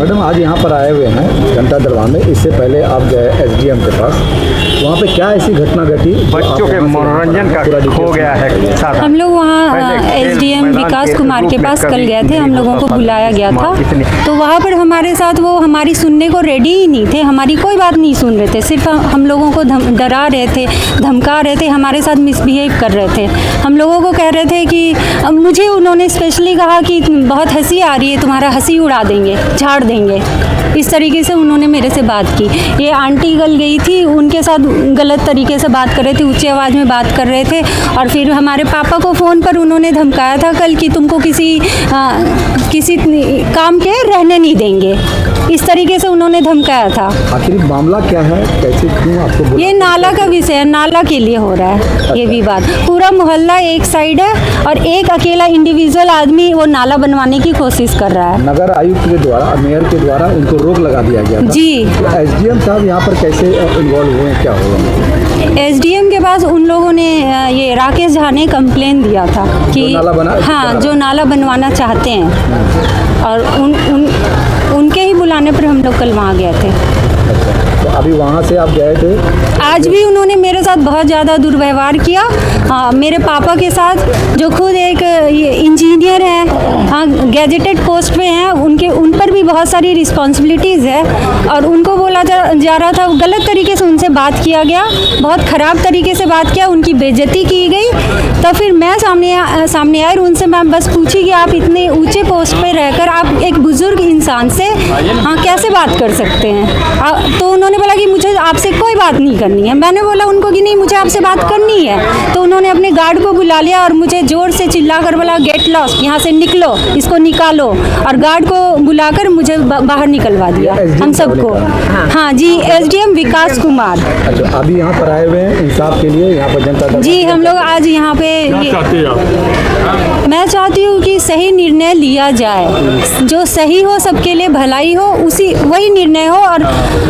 Madam आज यहाँ पर आए हुए हैं जनता दरबार में, इससे पहले आप गए एसडीएम के पास, वहाँ पे क्या ऐसी घटना घटी? बच्चों के मनोरंजन का खो गया है साधन। हम लोग वहाँ एसडीएम विकास कुमार के पास कल गए थे, हम लोगों को बुलाया गया था। तो वहाँ पर हमारे साथ वो हमारी सुनने को रेडी ही नहीं थे, हमारी कोई बात नहीं सुन रहे थे, सिर्फ हम लोगों को डरा रहे थे, धमका रहे थे, हमारे साथ मिसबिहेव कर रहे थे। हम लोगों को कह रहे थे कि मुझे उन्होंने स्पेशली कहा कि बहुत हंसी आ रही है, तुम्हारा हंसी उड़ा देंगे, झाड़ देंगे, इस तरीके से उन्होंने मेरे से बात की। ये आंटी कल गई थी, उनके साथ गलत तरीके से बात कर रहे थे, ऊंची आवाज़ में बात कर रहे थे। और फिर हमारे पापा को फ़ोन पर उन्होंने धमकाया था कल कि तुमको किसी काम के रहने नहीं देंगे, इस तरीके से उन्होंने धमकाया था। आखिर मामला क्या है, कैसे, क्यों आपको बोला? ये नाला का विषय है, नाला के लिए हो रहा है ये विवाद। पूरा मोहल्ला एक साइड है और एक अकेला इंडिविजुअल आदमी वो नाला बनवाने की कोशिश कर रहा है। नगर आयुक्त के द्वारा, मेयर के द्वारा इनको रोक लगा दिया गया था। जी। एसडीएम साहब यहाँ पर कैसे इन्वॉल्व हुए, क्या हुआ? एसडीएम के पास उन लोगों ने ये राकेश झा ने कंप्लेन दिया था कि जो नाला बनवाना चाहते हैं, और उनके ही बुलाने पर हम लोग कल वहाँ गए थे। तो अभी वहाँ से आप गए थे? आज भी उन्होंने मेरे साथ बहुत ज़्यादा दुर्व्यवहार किया। मेरे पापा के साथ, जो खुद एक इंजीनियर हैं, हाँ गैजेटेड पोस्ट पे हैं, उन पर भी बहुत सारी रिस्पॉन्सिबिलिटीज़ है, और उनको बोला जा रहा था, गलत तरीके से उनसे बात किया गया, बहुत ख़राब तरीके से बात किया, उनकी बेइज्जती की गई। तो फिर मैं सामने आई और उनसे मैं बस पूछी कि आप इतने ऊँचे पोस्ट पर रहकर आप एक बुज़ुर्ग इंसान से कैसे बात कर सकते हैं? तो उन्होंने बोला कि मुझे आपसे कोई बात नहीं करनी है। मैंने बोला उनको कि नहीं, मुझे आपसे बात करनी है। तो उन्होंने अपने गार्ड को बुला लिया और मुझे ज़ोर से चिल्ला कर बोला, गेट लॉस्ट, यहाँ से निकलो, इसको निकालो, और गार्ड को बुलाकर मुझे बाहर निकलवा दिया हम सबको। हाँ जी, एसडीएम विकास कुमार। अच्छा, अभी यहाँ पर आए हुए हैं इंसाफ के लिए, यहाँ पर जनता जी, हम लोग आज यहाँ पे मैं चाहती हूँ कि सही निर्णय लिया जाए, जो सही हो, सबके लिए भलाई हो, वही निर्णय हो। और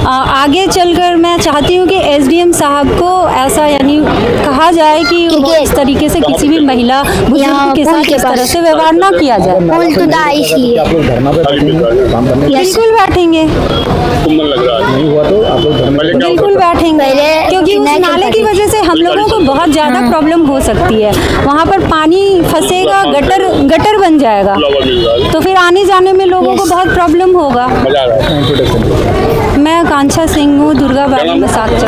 आगे चलकर मैं चाहती हूँ कि एसडीएम साहब को ऐसा यानी कहा जाए कि वो इस तरीके से किसी भी महिला बुजुर्ग के साथ इस तरह से व्यवहार ना किया जाए। बिल्कुल बैठेंगे, नहीं हुआ तो आप लोग बिल्कुल बैठेंगे, क्योंकि उस नाले की वजह से हम लोगों को बहुत ज़्यादा प्रॉब्लम हो सकती है। वहाँ पर पानी फंसेगा, गटर बन जाएगा, तो फिर आने जाने में लोगों को बहुत प्रॉब्लम होगा। मैं कांक्षा सिंह हूँ, दुर्गा बाड़ी में साक्षर।